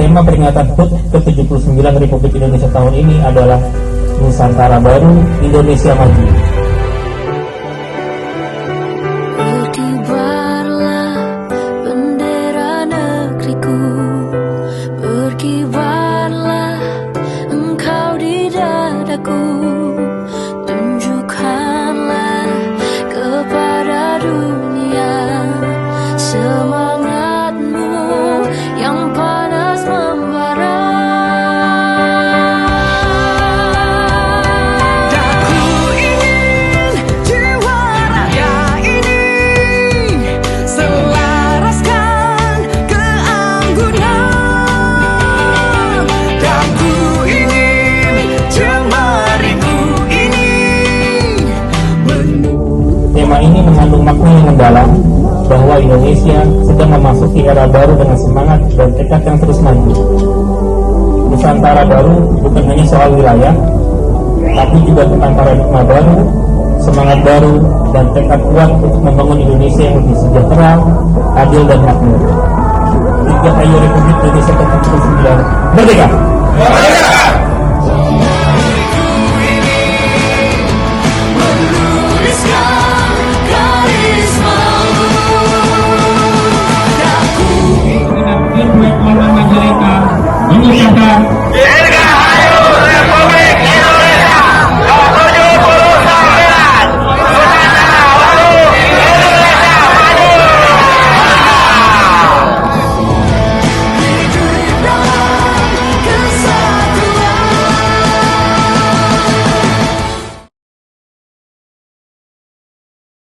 Tema peringatan HUT ke-79 Republik Indonesia tahun ini adalah Nusantara Baru, Indonesia Maju. Berkibarlah bendera negeriku, berkibarlah engkau di dadaku, tunjukkanlah kepada dunia semangatmu yang panas membara. Tema ini mengandung makna yang mendalam bahwa Indonesia sedang memasuki era baru dengan semangat dan tekad yang terus maju. Nusantara baru bukan hanya soal wilayah, tapi juga tentang paradigma baru, semangat baru, dan tekad kuat untuk membangun Indonesia yang lebih sejahtera, adil, dan makmur. Dirgahayu Republik Indonesia ke-79 Merdeka!